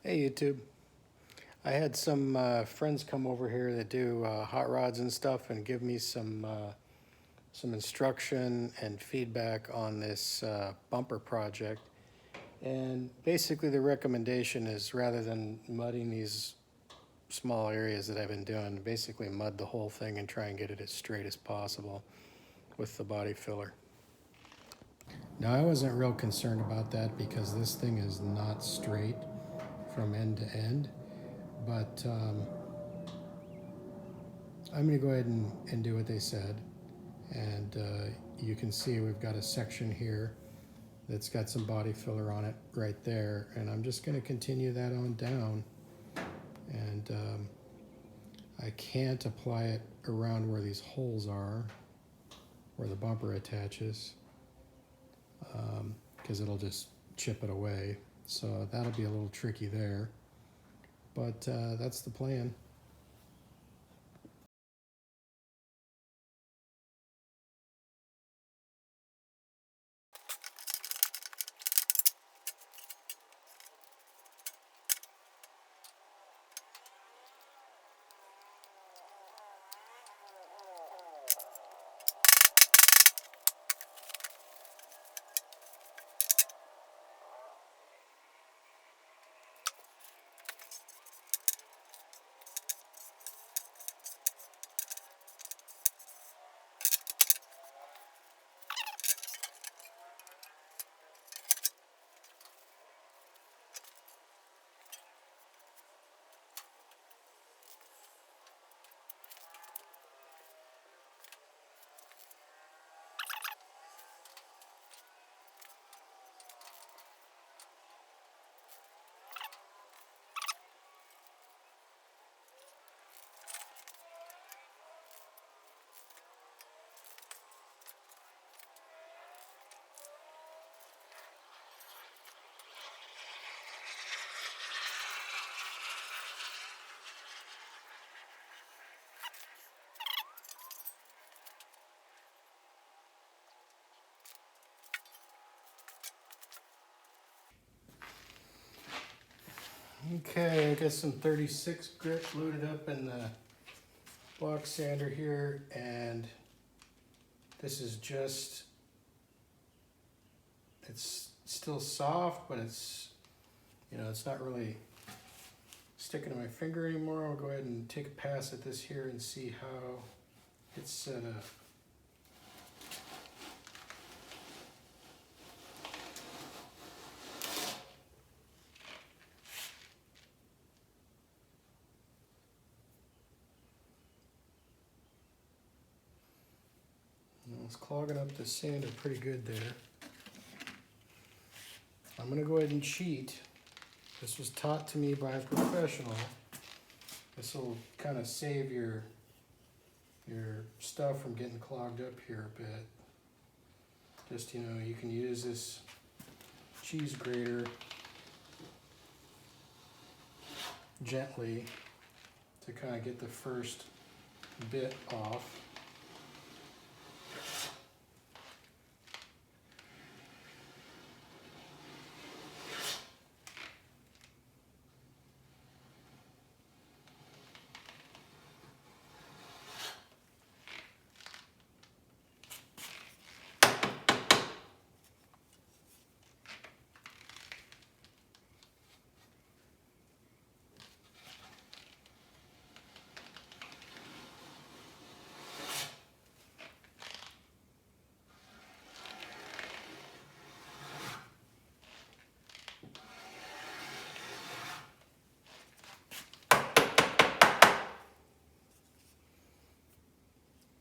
Hey YouTube. I had some friends come over here that do hot rods and stuff and give me some instruction and feedback on this bumper project. And basically the recommendation is, rather than mudding these small areas that I've been doing, basically mud the whole thing and try and get it as straight as possible with the body filler. Now I wasn't real concerned about that because this thing is not straight from end to end, but I'm going to go ahead and do what they said. And you can see we've got a section here that's got some body filler on it right there. And I'm just going to continue that on down. And I can't apply it around where these holes are, where the bumper attaches, because it'll just chip it away. So that'll be a little tricky there. But that's the plan. Okay, I got some 36 grit loaded up in the box sander here, and this is just, it's still soft, but it's, it's not really sticking to my finger anymore. I'll go ahead and take a pass at this here and see how it's set up. It's clogging up the sander pretty good there. I'm going to go ahead and cheat. This was taught to me by a professional. This will kind of save your stuff from getting clogged up here a bit. Just, you can use this cheese grater gently to kind of get the first bit off.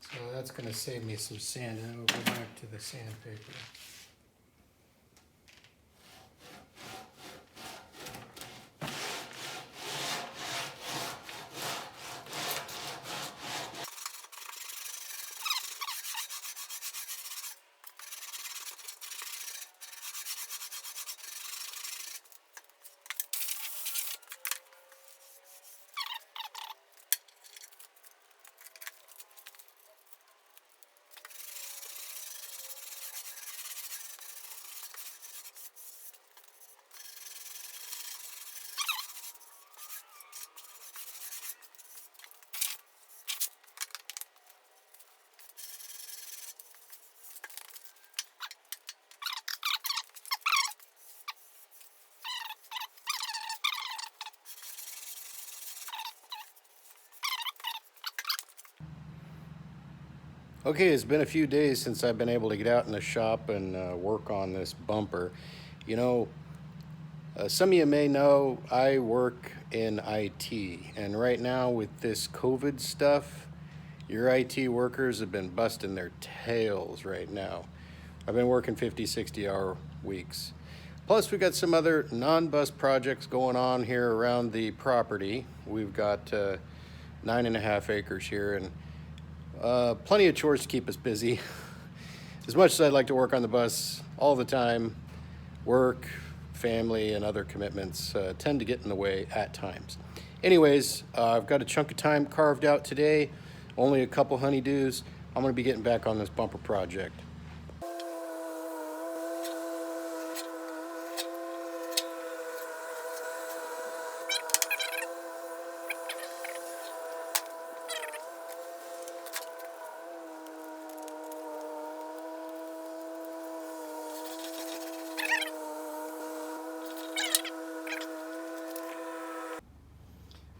So that's going to save me some sand, and then we'll go back to the sandpaper. Okay, it's been a few days since I've been able to get out in the shop and work on this bumper. You know, some of you may know I work in IT, and right now with this COVID stuff, your IT workers have been busting their tails right now. I've been working 50, 60-hour weeks. Plus, we got some other non-bus projects going on here around the property. We've got 9.5 acres here, and plenty of chores to keep us busy. As much as I'd like to work on the bus all the time, work, family, and other commitments tend to get in the way at times. Anyways, I've got a chunk of time carved out today, only a couple honeydews. I'm going to be getting back on this bumper project.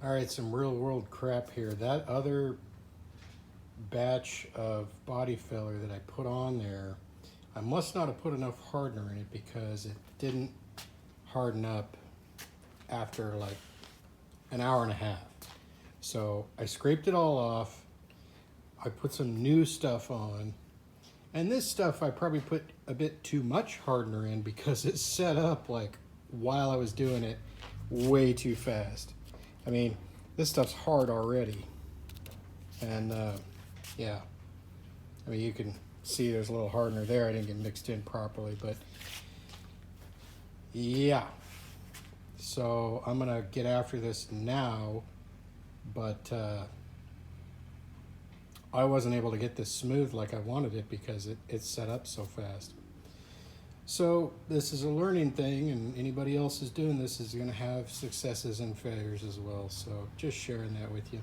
All right, some real world crap here. That other batch of body filler that I put on there, I must not have put enough hardener in it because it didn't harden up after like an hour and a half. So I scraped it all off. I put some new stuff on. And this stuff I probably put a bit too much hardener in because it set up like while I was doing it way too fast. I mean, this stuff's hard already. And yeah, I mean, you can see there's a little hardener there. I didn't get mixed in properly, but yeah. So I'm gonna get after this now, but I wasn't able to get this smooth like I wanted it because it's set up so fast. So this is a learning thing, and anybody else is doing this is going to have successes and failures as well. So just sharing that with you.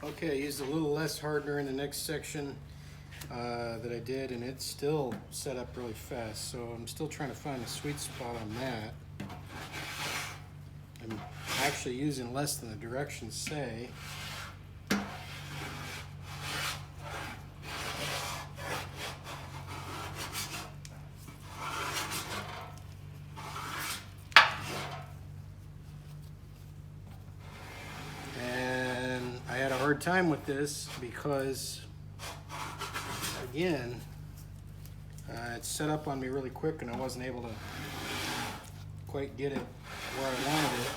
Okay, I used a little less hardener in the next section that I did, and it's still set up really fast. So I'm still trying to find a sweet spot on that. I'm actually using less than the directions say. Hard time with this because again it's set up on me really quick and I wasn't able to quite get it where I wanted it.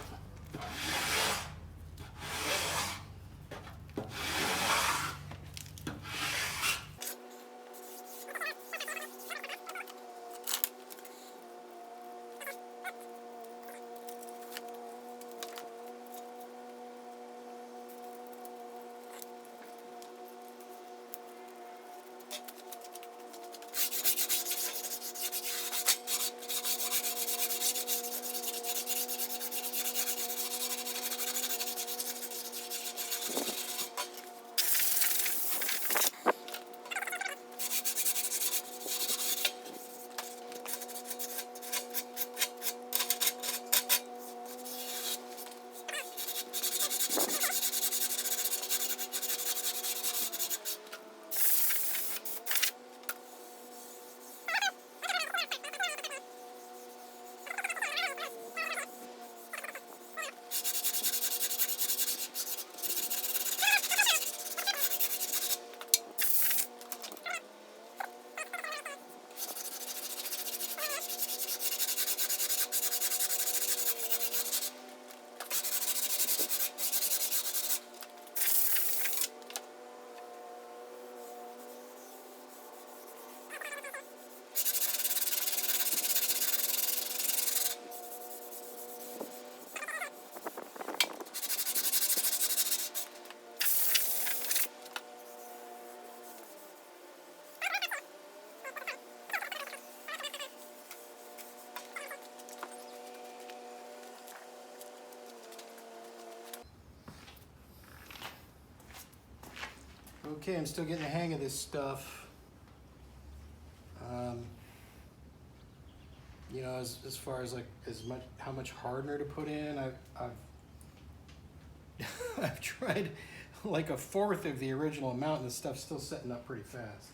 Okay, I'm still getting the hang of this stuff. You know, as far as like how much hardener to put in, I've I've tried like a fourth of the original amount, and the stuff's still setting up pretty fast.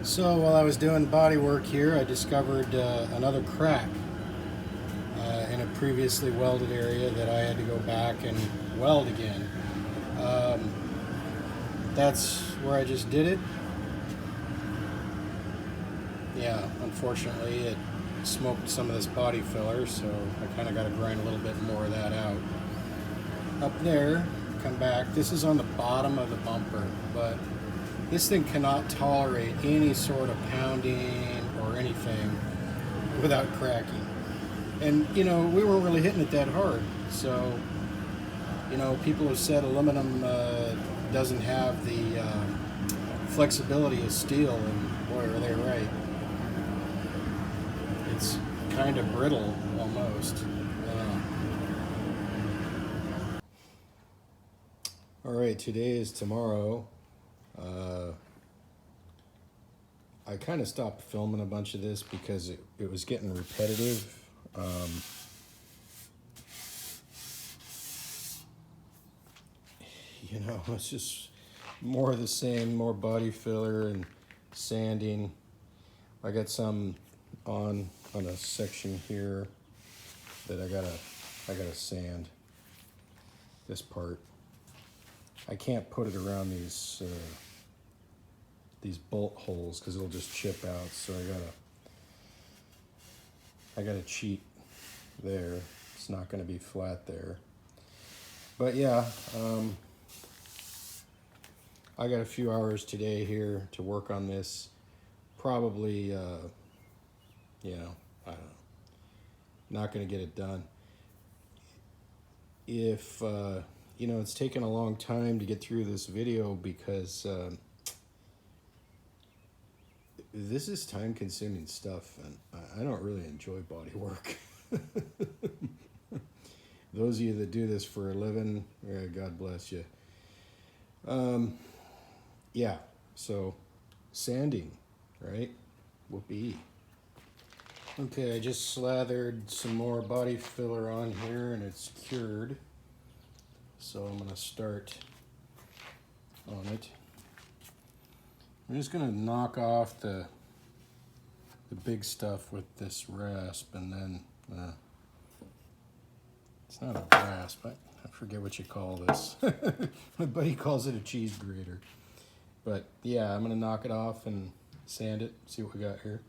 So while I was doing body work here, I discovered another crack in a previously welded area that I had to go back and weld again. That's where I just did it. Yeah, unfortunately it smoked some of this body filler, so I kind of got to grind a little bit more of that out. Up there, come back, this is on the bottom of the bumper, but this thing cannot tolerate any sort of pounding or anything without cracking. And, you know, we weren't really hitting it that hard. So, you know, people have said aluminum doesn't have the flexibility of steel, and boy, are they right. It's kind of brittle almost. All right, today is tomorrow. I kind of stopped filming a bunch of this because it was getting repetitive. You know, it's just more of the same, more body filler and sanding. I got some on a section here that I gotta sand this part. I can't put it around these bolt holes because it'll just chip out, so I gotta cheat there. It's not gonna be flat there. But yeah, I got a few hours today here to work on this. Probably, you know, I don't know. Not gonna get it done. If, you know, it's taken a long time to get through this video because this is time-consuming stuff, and I don't really enjoy body work. Those of you that do this for a living, God bless you. Yeah, so sanding, right? Whoopee. Okay, I just slathered some more body filler on here and it's cured. So I'm gonna start on it. I'm just gonna knock off the big stuff with this rasp, and then it's not a rasp, I forget what you call this. My buddy calls it a cheese grater. But yeah, I'm gonna knock it off and sand it, see what we got here.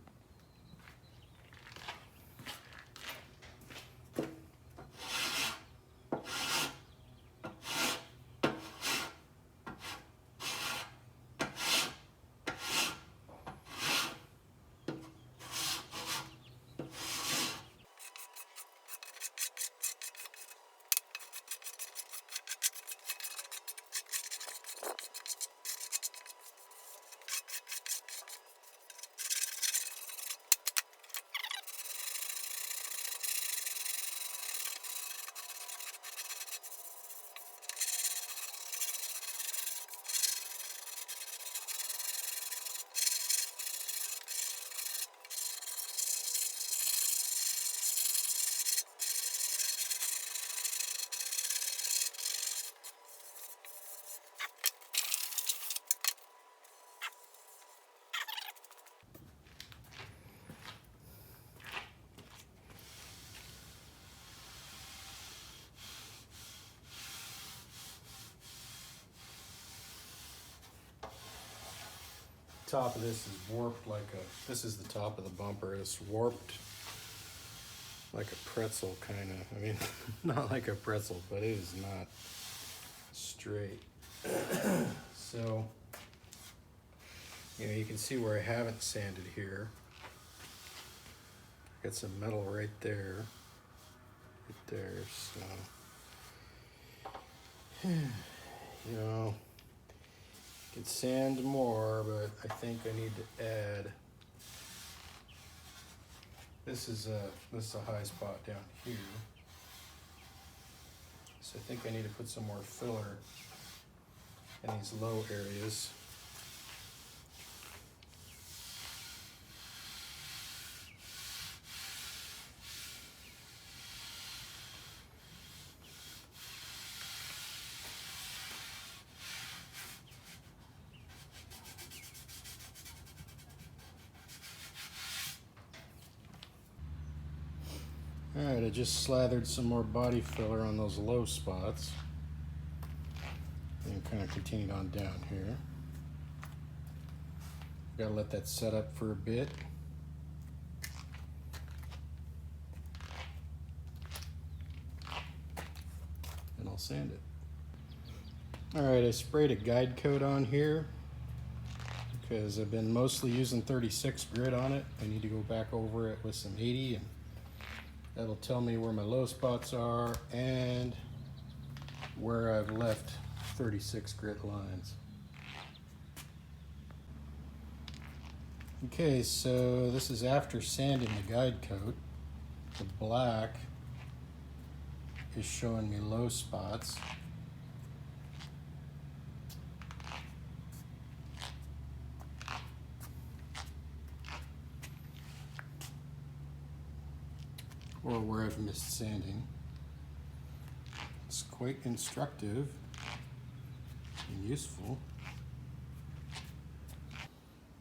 Top of this is warped like a, this is the top of the bumper, it's warped like a pretzel kind of. I mean, not like a pretzel, but it is not straight. So, you know, you can see where I haven't sanded here. Got some metal right there, so, you know, could sand more, but I think I need to add. This is a high spot down here, so I think I need to put some more filler in these low areas. Alright, I just slathered some more body filler on those low spots. And kind of continued on down here. Gotta let that set up for a bit. And I'll sand it. Alright, I sprayed a guide coat on here because I've been mostly using 36 grit on it. I need to go back over it with some 80, and that'll tell me where my low spots are and where I've left 36 grit lines. Okay, so this is after sanding the guide coat. The black is showing me low spots. Or where I've missed sanding. It's quite instructive and useful.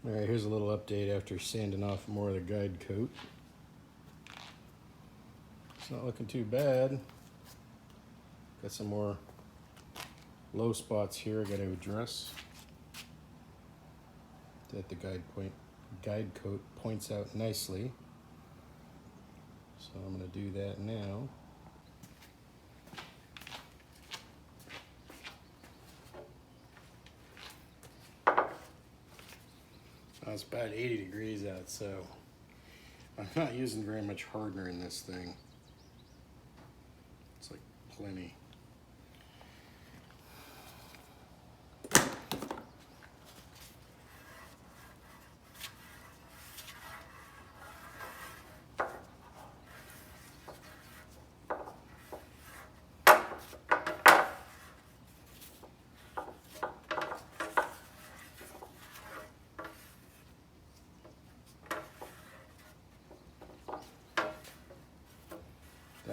All right, here's a little update after sanding off more of the guide coat. It's not looking too bad. Got some more low spots here I gotta address that the guide coat points out nicely. So I'm going to do that now. Well, it's about 80 degrees out, so I'm not using very much hardener in this thing. It's like plenty.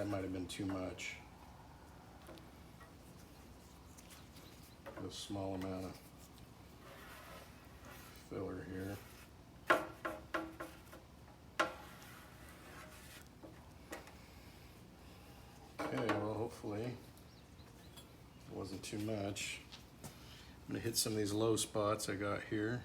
that might have been too much. A small amount of filler here. Okay, well, hopefully it wasn't too much. I'm gonna hit some of these low spots I got here.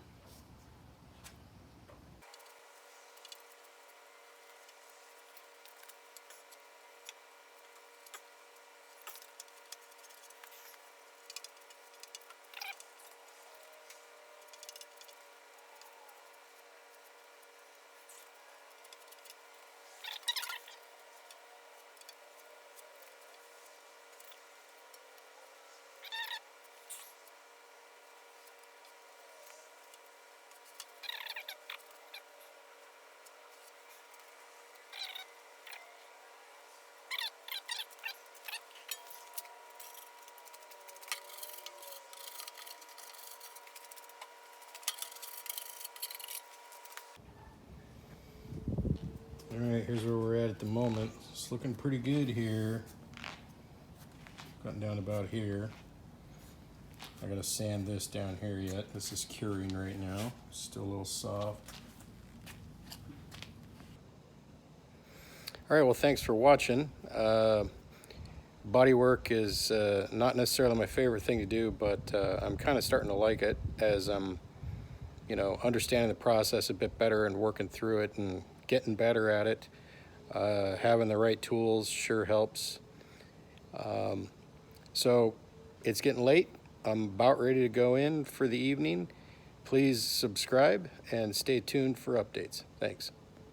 All right, here's where we're at the moment. It's looking pretty good here. Gotten down about here. I gotta sand this down here yet. This is curing right now. Still a little soft. All right, well, thanks for watching. Body work is not necessarily my favorite thing to do, but I'm kind of starting to like it as I'm, understanding the process a bit better and working through it and getting better at it. Having the right tools sure helps. So it's getting late. I'm about ready to go in for the evening. Please subscribe and stay tuned for updates. Thanks.